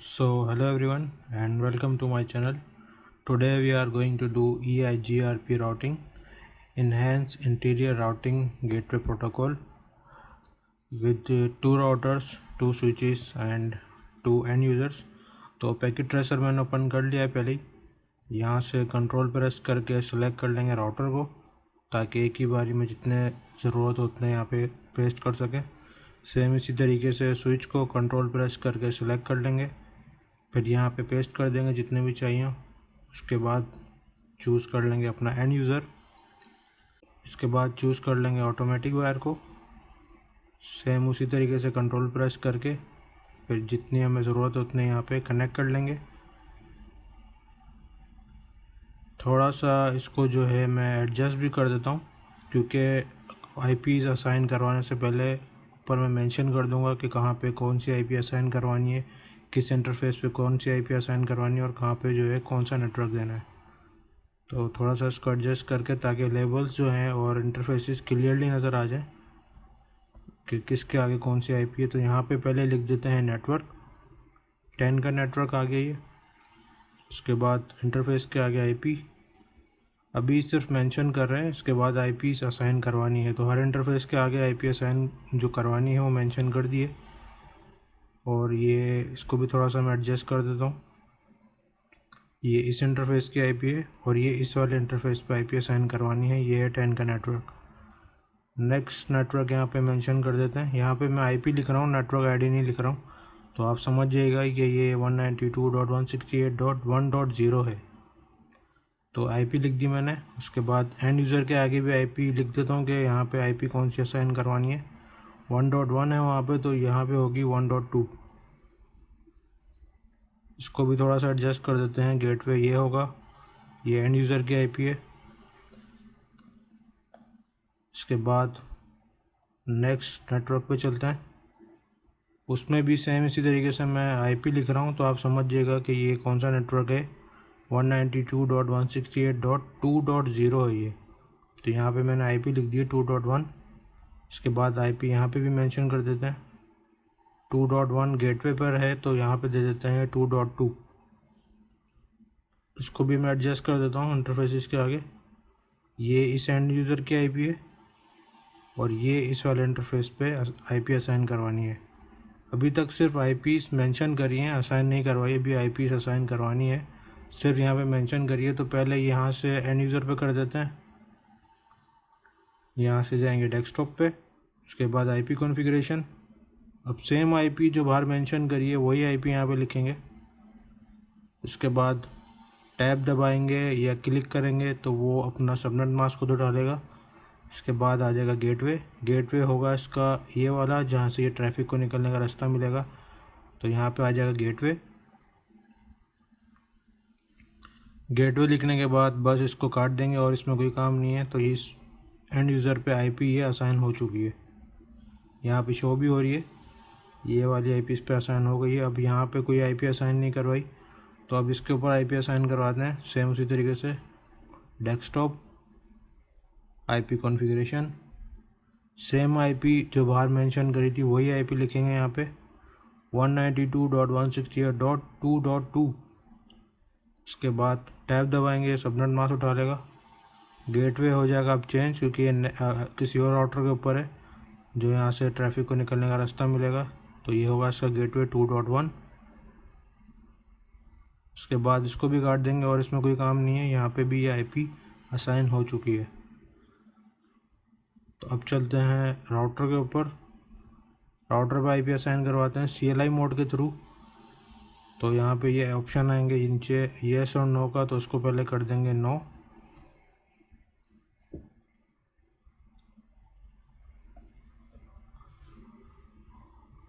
Hello everyone and welcome to my channel. Today we are going to do EIGRP routing, Enhanced Interior Routing Gateway Protocol with two routers, two switches and two end users. तो packet tracer मैंने open कर लिया है पहले ही। यहाँ से control press करके select कर लेंगे राउटर को, ताकि एक ही बारी में जितने ज़रूरत हो उतने यहाँ पे पेस्ट कर सकें। सेम इसी तरीके से स्विच को कंट्रोल प्रेस करके सिलेक्ट कर लेंगे, फिर यहाँ पे पेस्ट कर देंगे जितने भी चाहिए। उसके बाद चूज़ कर लेंगे अपना एंड यूज़र। इसके बाद चूज़ कर लेंगे ऑटोमेटिक वायर को। सेम उसी तरीके से कंट्रोल प्रेस करके फिर जितनी हमें ज़रूरत है उतने यहाँ पे कनेक्ट कर लेंगे। थोड़ा सा इसको जो है मैं एडजस्ट भी कर देता हूँ, क्योंकि आईपीज़ असाइन करवाने से पहले ऊपर मैं मेंशन कर दूँगा कि कहाँ पे कौन सी आईपी असाइन करवानी है, किस इंटरफेस पे कौन सी आईपी असाइन करवानी है और कहाँ पे जो है कौन सा नेटवर्क देना है। तो थोड़ा सा इसको एडजस्ट करके ताकि लेबल्स जो हैं और इंटरफेसेस क्लियरली नज़र आ जाए कि किसके आगे कौन सी आईपी है। तो यहाँ पे पहले लिख देते हैं नेटवर्क 10 का नेटवर्क आ गया ये। उसके बाद इंटरफेस के आगे आईपी अभी सिर्फ मेंशन कर रहे हैं, इसके बाद आईपी असाइन करवानी है। तो हर इंटरफेस के आगे आईपी असाइन जो करवानी है वो मेंशन कर दिए। और ये इसको भी थोड़ा सा मैं एडजस्ट कर देता हूँ। ये इस इंटरफेस की आईपी है और ये इस वाले इंटरफेस पे आईपी असाइन करवानी है। ये है 10 का नेटवर्क। नेक्स्ट नेटवर्क यहाँ पे मेंशन कर देते हैं। यहाँ पे मैं आईपी लिख रहा हूँ, नेटवर्क आईडी नहीं लिख रहा हूँ, तो आप समझ जाइएगा कि ये 192.168.1.0 है। तो आईपी लिख दी मैंने। उसके बाद एंड यूज़र के आगे भी आईपी लिख देता हूँ कि यहाँ पे आईपी कौन सी असाइन करवानी है। 1.1 है वहाँ पे, तो यहाँ पे होगी 1.2। इसको भी थोड़ा सा एडजस्ट कर देते हैं। गेटवे ये होगा, ये एंड यूज़र की आईपी है। इसके बाद नेक्स्ट नेटवर्क पे चलते हैं। उसमें भी सेम इसी तरीके से मैं आईपी लिख रहा हूँ, तो आप समझ जाइएगा कि ये कौन सा नेटवर्क है। 192.168.2.0 है ये। तो यहाँ पे मैंने आईपी लिख दी है 2.1। इसके बाद आईपी यहाँ पे भी मेंशन कर देते हैं। 2.1 गेटवे पर है, तो यहाँ पे दे देते हैं 2.2। इसको भी मैं एडजस्ट कर देता हूँ इंटरफेसेस के आगे। ये इस एंड यूज़र की आईपी है और ये इस वाले इंटरफेस पे आईपी असाइन करवानी है। अभी तक सिर्फ आईपीस मेंशन करी हैं, असाइन नहीं करवाई। अभी आईपीस असाइन करवानी है, सिर्फ यहाँ पे मेंशन करिए। तो पहले यहाँ से एंड यूज़र पे कर देते हैं। यहाँ से जाएंगे डेस्कटॉप पे। उसके बाद आईपी कॉन्फ़िगरेशन। अब सेम आईपी जो बाहर मेंशन करी है वही आईपी यहाँ पे लिखेंगे। इसके बाद टैब दबाएंगे या क्लिक करेंगे तो वो अपना सबनेट मास्क खुद डालेगा। इसके बाद आ जाएगा गेटवे होगा इसका ये वाला, जहाँ से ये ट्रैफिक को निकलने का रास्ता मिलेगा। तो यहाँ पे आ जाएगा गेटवे लिखने के बाद बस इसको काट देंगे और इसमें कोई काम नहीं है। तो इस एंड यूज़र पे आईपी ये असाइन हो चुकी है, यहाँ पे शो भी हो रही है। ये वाली आईपी इस पे असाइन हो गई है। अब यहाँ पे कोई आईपी असाइन नहीं करवाई, तो अब इसके ऊपर आईपी असाइन करवाते हैं सेम उसी तरीके से। Desktop, IP configuration, same IP जो बाहर मेंशन करी थी वही आईपी लिखेंगे यहाँ पे 192.168.2.2। इसके बाद टैब दबाएंगे, सबनेट मास्क उठा लेगा। गेटवे हो जाएगा अब चेंज, क्योंकि ये किसी और राउटर के ऊपर है जो यहाँ से ट्रैफिक को निकलने का रास्ता मिलेगा। तो ये होगा इसका गेटवे 2.1। उसके बाद इसको भी काट देंगे और इसमें कोई काम नहीं है। यहाँ पे भी ये आईपी असाइन हो चुकी है। तो अब चलते हैं राउटर के ऊपर। राउटर पे आईपी असाइन करवाते हैं CLI मोड के थ्रू। तो यहाँ पे ये ऑप्शन आएंगे नीचे येस और नो का, तो उसको पहले कर देंगे नो।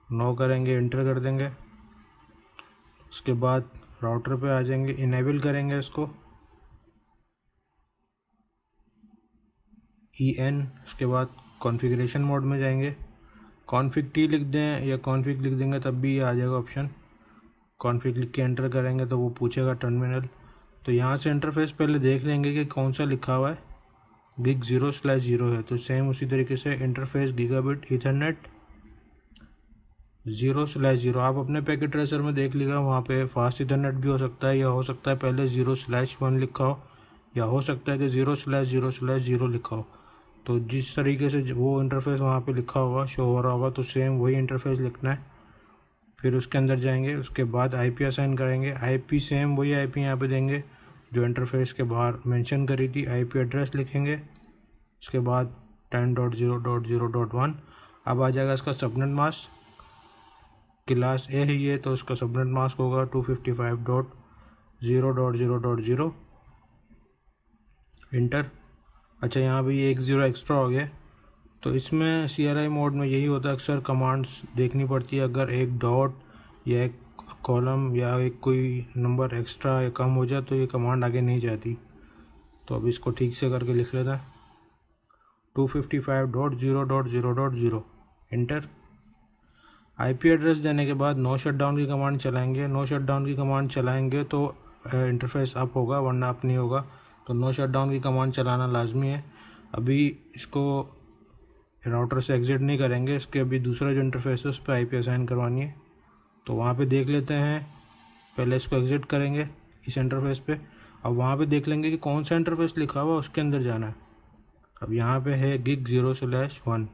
नो करेंगे, इंटर कर देंगे। उसके बाद राउटर पे आ जाएंगे, इनेबल करेंगे इसको EN। उसके बाद कॉन्फ़िगरेशन मोड में जाएंगे, कॉन्फ़िग टी लिख दें या कॉन्फ़िग लिख देंगे तब भी आ जाएगा ऑप्शन। कॉन्फ़िग लिख के एंटर करेंगे तो वो पूछेगा टर्मिनल। तो यहाँ से इंटरफेस पहले देख लेंगे कि कौन सा लिखा हुआ है। गिग 0/0 है, तो सेम उसी तरीके से इंटरफेस गीगाबिट ईथरनेट 0/0। आप अपने पैकेट ट्रेसर में देख लीजिएगा, वहाँ पे फास्ट इथरनेट भी हो सकता है, या हो सकता है पहले 0/1 लिखा हो, या हो सकता है कि 0/0/0 लिखा हो। तो जिस तरीके से वो इंटरफेस वहाँ पे लिखा होगा, शो हो रहा होगा, तो सेम वही इंटरफेस लिखना है। फिर उसके अंदर जाएंगे, उसके बाद आईपी असाइन करेंगे। आईपी सेम वही आईपी यहाँ पे देंगे जो इंटरफेस के बाहर मेंशन करी थी। आईपी एड्रेस लिखेंगे, उसके बाद 10.0.0.1। अब आ जाएगा इसका सबनेट मास्क। क्लास ए है ये, तो उसका सबनेट मास्क होगा 255.0.0.0। इंटर। अच्छा, यहाँ भी एक ज़ीरो एक्स्ट्रा हो गया। तो इसमें CLI मोड में यही होता है, अक्सर कमांड्स देखनी पड़ती है। अगर एक डॉट या एक कॉलम या एक कोई नंबर एक्स्ट्रा या कम हो जाए तो ये कमांड आगे नहीं जाती। तो अब इसको ठीक से करके लिख लेते हैं, 255.0.0.0। इंटर। आईपी एड्रेस देने के बाद नो शटडाउन की कमांड चलाएंगे। नो शटडाउन की कमांड चलाएंगे तो इंटरफेस अप होगा, वरना अप नहीं होगा। तो नो शटडाउन की कमांड चलाना लाजमी है। अभी इसको राउटर से एग्जिट नहीं करेंगे, इसके अभी दूसरा जो इंटरफेस है उस पर आईपी असाइन करवानी है। तो वहाँ पे देख लेते हैं, पहले इसको एग्जिट करेंगे इस इंटरफेस पे। अब वहाँ पे देख लेंगे कि कौन सा इंटरफेस लिखा हुआ, उसके अंदर जाना है। अब यहाँ पे है gig 0/1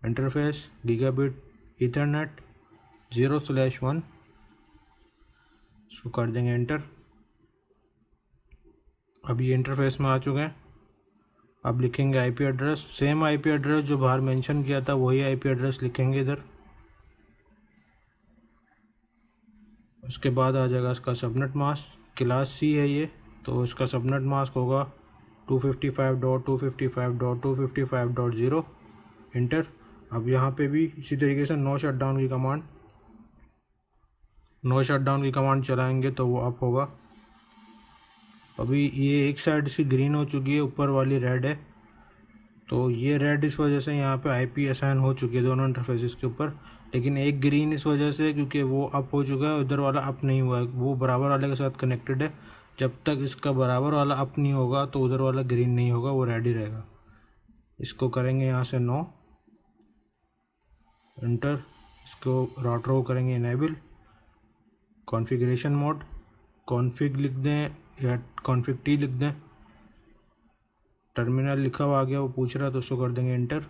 इंटरफेस, गीगाबिट ईथरनेट 0/1। इसको कर देंगे एंटर। अब ये इंटरफेस में आ चुके हैं। अब लिखेंगे IP address, same IP address जो बाहर मेंशन किया था वही आईपी एड्रेस लिखेंगे इधर। उसके बाद आ जाएगा इसका सबनेट मास्क। क्लास सी है ये, तो इसका सबनेट मास्क होगा 255.255.255.0। इंटर। अब यहाँ पे भी इसी तरीके से नो शटडाउन की कमांड चलाएंगे तो वो अप होगा। अभी ये एक साइड इसकी ग्रीन हो चुकी है, ऊपर वाली रेड है। तो ये रेड इस वजह से यहाँ पे आईपी असाइन हो चुकी है दोनों इंटरफेसेस के ऊपर। लेकिन एक ग्रीन इस वजह से क्योंकि वो अप हो चुका है, उधर वाला अप नहीं हुआ है, वो बराबर वाले के साथ कनेक्टेड है। जब तक इसका बराबर वाला अप नहीं होगा तो उधर वाला ग्रीन नहीं होगा, वो रेड ही रहेगा। इसको करेंगे यहाँ से नो। इंटर। इसको राउटर को करेंगे इनेबल। कॉन्फ़िगरेशन मोड, कॉन्फ़िग लिख दें या कॉन्फ़िग टी लिख दें। टर्मिनल लिखा हुआ आ गया, वो पूछ रहा है तो उसको कर देंगे इंटर।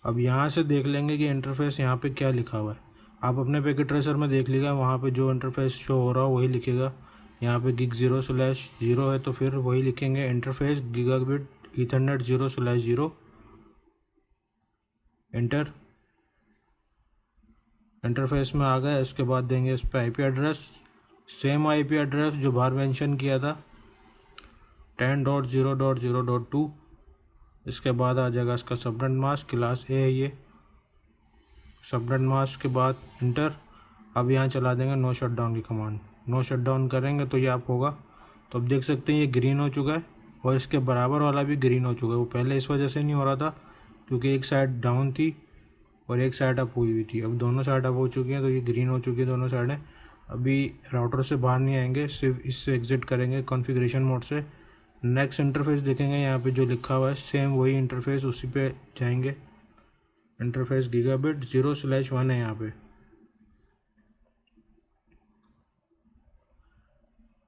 अब यहाँ से देख लेंगे कि इंटरफेस यहाँ पे क्या लिखा हुआ है। आप अपने पैकेट ट्रेसर में देख लीजिएगा, वहाँ पे जो इंटरफेस शो हो रहा है वही लिखेगा। यहाँ पे gig 0/0 है तो फिर वही लिखेंगे, interface gigabit Ethernet 0/0। Inter. Interface में आ गए। इसके बाद देंगे इस पर IP address, same IP address जो बाहर मेंशन किया था 10.0.0.2। इसके बाद आ जाएगा इसका सबनेट मास्क, क्लास ए है ये। सबनेट मास्क के बाद इंटर। अब यहाँ चला देंगे नो शटडाउन की कमांड। नो शटडाउन करेंगे तो ये आप होगा। तो अब देख सकते हैं ये ग्रीन हो चुका है और इसके बराबर वाला भी ग्रीन हो चुका है। वो पहले इस वजह से नहीं हो रहा था क्योंकि एक साइड डाउन थी और एक साइड अप हुई थी। अब दोनों साइड अप हो चुकी हैं तो ये ग्रीन हो चुकी है दोनों साइडें। अभी राउटर से बाहर नहीं आएंगे, सिर्फ इससे एग्जिट करेंगे कॉन्फ़िगरेशन मोड से। नेक्स्ट इंटरफेस देखेंगे, यहाँ पे जो लिखा हुआ है सेम वही इंटरफेस, उसी पे जाएंगे। इंटरफेस गीगाबिट 0/1 है यहाँ पे,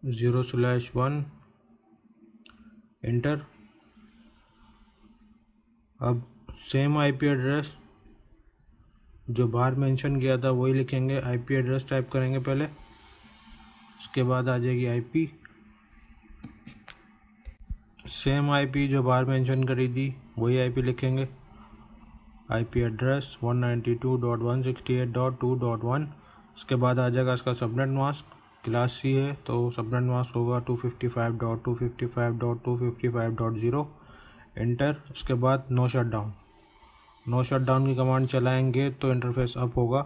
0/1। इंटर। अब सेम आईपी एड्रेस जो बाहर मेंशन किया था वही लिखेंगे। आईपी एड्रेस टाइप करेंगे पहले, उसके बाद आ जाएगी आईपी। सेम आईपी जो बाहर मेंशन करी थी वही आईपी लिखेंगे। IP address 192.168.2.1। उसके बाद आ जाएगा इसका सबनेट मास्क, क्लास सी है तो सबनेट मास्क होगा 255.255.255.0। इंटर। उसके बाद नो शटडाउन। नो शटडाउन की कमांड चलाएंगे तो इंटरफेस अप होगा।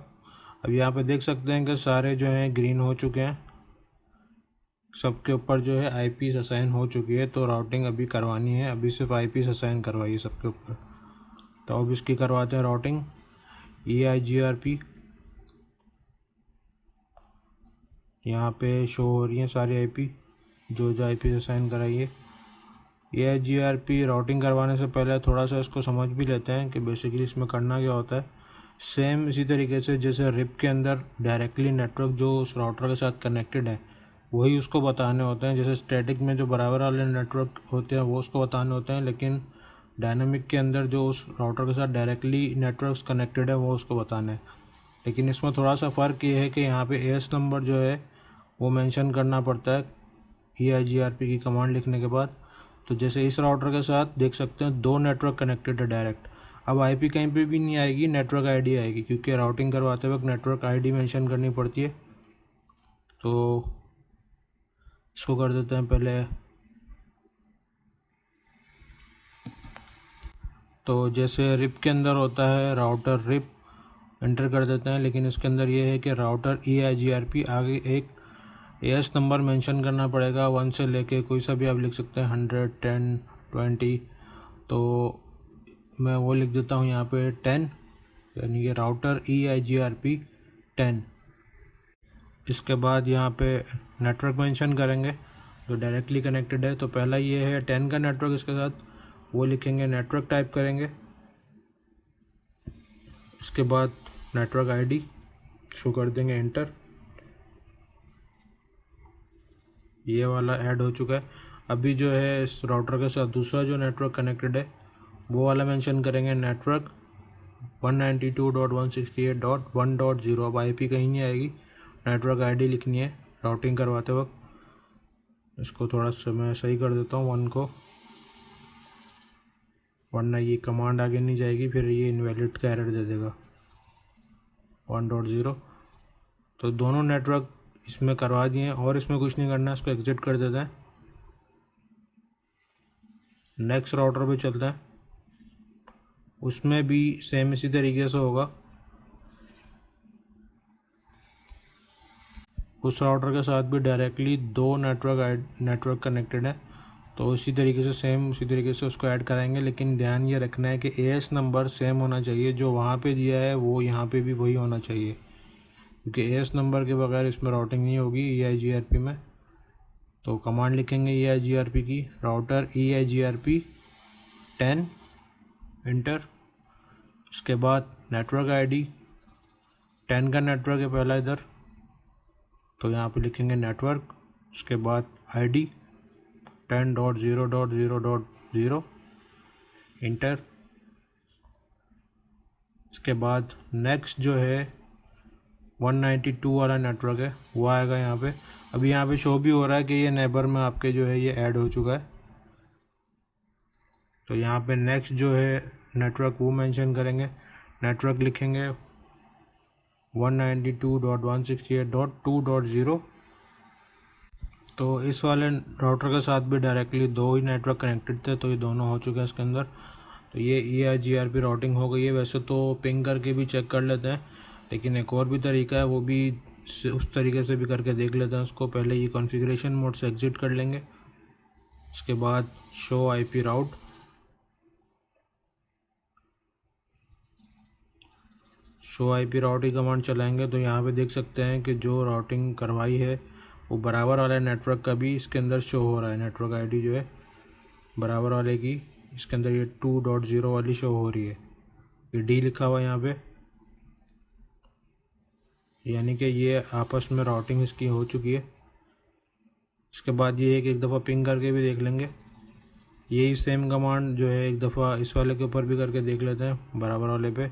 अब यहाँ पे देख सकते हैं कि सारे जो हैं ग्रीन हो चुके हैं, सबके ऊपर जो है आईपी असाइन हो चुकी है। तो राउटिंग अभी करवानी है, अभी सिर्फ आईपी असाइन करवाइए सबके ऊपर। तो अब इसकी करवाते हैं राउटिंग। EIGRP यहाँ पे शो हो रही हैं सारी आईपी जो आईपी असाइन कराइए। ये जीआरपी राउटिंग करवाने से पहले थोड़ा सा इसको समझ भी लेते हैं कि बेसिकली इसमें करना क्या होता है। सेम इसी तरीके से जैसे रिप के अंदर डायरेक्टली नेटवर्क जो उस राउटर के साथ कनेक्टेड है वही उसको बताने होते हैं, जैसे स्टैटिक में जो बराबर वाले नेटवर्क होते हैं वो उसको बताने होते हैं, लेकिन डायनामिक के अंदर जो उस राउटर के साथ डायरेक्टली नेटवर्क्स कनेक्टेड है वो उसको बताना है। लेकिन इसमें थोड़ा सा फ़र्क ये है कि यहाँ पे एएस नंबर जो है वो मेंशन करना पड़ता है EIGRP की कमांड लिखने के बाद। तो जैसे इस राउटर के साथ देख सकते हैं 2 नेटवर्क कनेक्टेड है डायरेक्ट। अब आईपी कहीं पे भी नहीं आएगी, नेटवर्क आईडी आएगी, क्योंकि राउटिंग करवाते वक्त नेटवर्क आईडी मेंशन करनी पड़ती है। तो इसको कर देते हैं पहले। तो जैसे रिप के अंदर होता है राउटर रिप एंटर कर देते हैं, लेकिन इसके अंदर ये है कि राउटर EIGRP आगे एक एएस नंबर मेंशन करना पड़ेगा, 1 से लेके कोई सा भी आप लिख सकते हैं, 100, 10, 20। तो मैं वो लिख देता हूँ यहाँ पे 10, यानी कि राउटर EIGRP 10। इसके बाद यहाँ पे नेटवर्क मेंशन करेंगे जो डायरेक्टली कनेक्टेड है। तो पहला ये है 10 का नेटवर्क, इसके साथ वो लिखेंगे, नेटवर्क टाइप करेंगे। इसके बाद नेटवर्क आईडी शो कर देंगे, एंटर। ये वाला ऐड हो चुका है। अभी जो है इस राउटर के साथ दूसरा जो नेटवर्क कनेक्टेड है वो वाला मेंशन करेंगे, नेटवर्क 192.168.1.0। अब आईपी कहीं नहीं आएगी, नेटवर्क आईडी लिखनी है राउटिंग करवाते वक्त। इसको थोड़ा सा मैं सही कर देता हूँ 1 को, वरना ये कमांड आगे नहीं जाएगी, फिर ये इनवैलिड का एरर दे देगा 1.0। तो दोनों नेटवर्क इसमें करवा दिए हैं और इसमें कुछ नहीं करना है, इसको एग्जिट कर देते हैं। नेक्स्ट राउटर पे चलते हैं, उसमें भी सेम इसी तरीके से होगा। उस राउटर के साथ भी डायरेक्टली 2 नेटवर्क कनेक्टेड है, तो इसी तरीके से सेम उसी तरीके से उसको ऐड कराएंगे। लेकिन ध्यान ये रखना है कि एएस नंबर सेम होना चाहिए, जो वहाँ पे दिया है वो यहाँ पे भी वही होना चाहिए, क्योंकि एएस नंबर के बगैर इसमें राउटिंग नहीं होगी EIGRP में। तो कमांड लिखेंगे EIGRP की, राउटर EIGRP 10, इंटर। उसके बाद नेटवर्क आईडी 10 का नेटवर्क है पहला इधर, तो यहाँ पे लिखेंगे नेटवर्क। उसके बाद आईडी 10.0.0.0, इंटर। इसके बाद नेक्स्ट जो है 192 वाला नेटवर्क है वो आएगा यहाँ पे। अभी यहाँ पे शो भी हो रहा है कि ये नेबर में आपके जो है ये ऐड हो चुका है। तो यहाँ पे नेक्स्ट जो है नेटवर्क वो मेंशन करेंगे, नेटवर्क लिखेंगे 192.168.2.0। तो इस वाले राउटर के साथ भी डायरेक्टली 2 ही नेटवर्क कनेक्टेड थे, तो ये दोनों हो चुके हैं इसके अंदर। तो ये EIGRP राउटिंग हो गई है। वैसे तो पिंग करके भी चेक कर लेते हैं, लेकिन एक और भी तरीका है, वो भी उस तरीके से भी करके देख लेते हैं उसको। पहले ये कॉन्फ़िगरेशन मोड से एग्जिट कर लेंगे, उसके बाद शो IP राउट, शो IP राउट की कमांड चलाएंगे। तो यहाँ पे देख सकते हैं कि जो राउटिंग करवाई है वो बराबर वाले नेटवर्क का भी इसके अंदर शो हो रहा है। नेटवर्क आईडी जो है बराबर वाले की इसके अंदर ये 2.0 वाली शो हो रही है, ये D लिखा हुआ है यहाँ पे, यानी कि ये आपस में राउटिंग इसकी हो चुकी है। इसके बाद ये एक दफ़ा पिंग करके भी देख लेंगे। यही सेम कमांड जो है एक दफ़ा इस वाले के ऊपर भी करके देख लेते हैं बराबर वाले पे।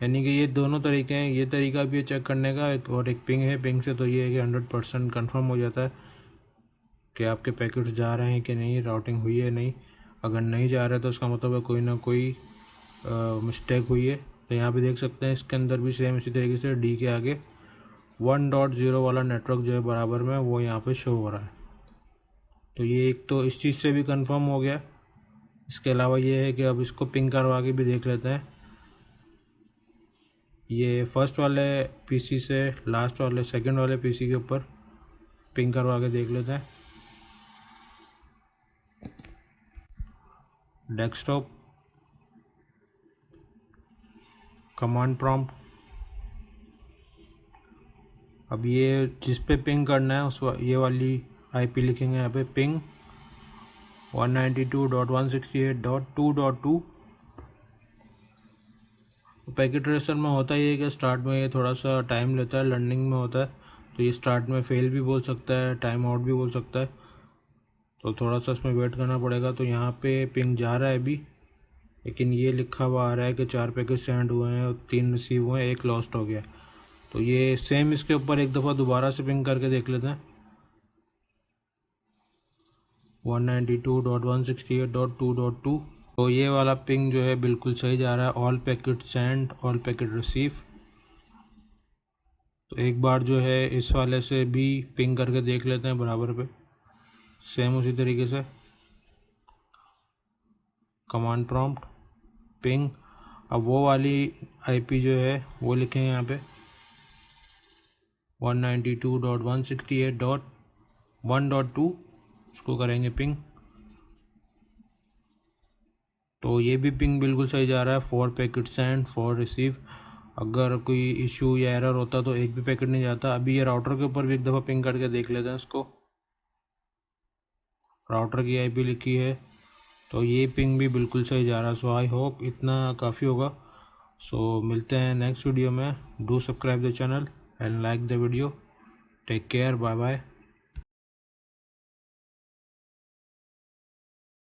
यानी कि ये दोनों तरीके हैं, ये तरीका भी है चेक करने का, और एक पिंग है। पिंग से तो ये है कि 100% कन्फर्म हो जाता है कि आपके पैकेट्स जा रहे हैं कि नहीं, राउटिंग हुई है नहीं। अगर नहीं जा रहा है तो उसका मतलब है कोई ना कोई मिस्टेक हुई है। तो यहाँ पे देख सकते हैं इसके अंदर भी सेम इसी तरीके से D के आगे 1.0 वाला नेटवर्क जो है बराबर में वो यहाँ पे शो हो रहा है। तो ये एक तो इस चीज़ से भी कंफर्म हो गया। इसके अलावा ये है कि अब इसको पिंग करवा के भी देख लेते हैं। ये फर्स्ट वाले PC से लास्ट वाले सेकंड वाले PC के ऊपर पिंग करवा के देख लेते हैं। Desktop, command prompt. अब ये जिस पे पिंग करना है उस ये वाली IP लिखेंगे यहाँ पे, पिंग 192.168.2.2। पैकेट ट्रेसर में होता ही है कि स्टार्ट में ये थोड़ा सा टाइम लेता है, लर्निंग में होता है, तो ये स्टार्ट में फेल भी बोल सकता है, टाइम आउट भी बोल सकता है, तो थोड़ा सा इसमें वेट करना पड़ेगा। तो यहाँ पे पिंग जा रहा है अभी, लेकिन ये लिखा हुआ आ रहा है कि 4 पैकेट सेंड हुए हैं और 3 रिसीव हुए हैं, 1 लॉस्ट हो गया। तो ये सेम इसके ऊपर एक दफ़ा दोबारा से पिंग करके देख लेते हैं। 192.168.2.2। तो ये वाला पिंग जो है बिल्कुल सही जा रहा है, all packet send, all packet receive. तो एक बार जो है इस वाले से भी पिंग करके देख लेते हैं बराबर पे, सेम उसी तरीके से कमांड प्रॉम्प्ट पिंग। अब वो वाली आईपी जो है वो लिखेंगे यहाँ पे 192.168.1.2, उसको करेंगे पिंग। तो ये भी पिंग बिल्कुल सही जा रहा है, 4 पैकेट सेंड, 4 रिसीव। अगर कोई इशू या एरर होता तो एक भी पैकेट नहीं जाता। अभी ये राउटर के ऊपर भी एक दफ़ा पिंग करके देख लेते हैं इसको। राउटर की आईपी लिखी है, तो ये पिंग भी बिल्कुल सही जा रहा है। सो आई होप इतना काफ़ी होगा। सो मिलते हैं नेक्स्ट वीडियो में। Do subscribe the channel and like the video. Take care, bye bye.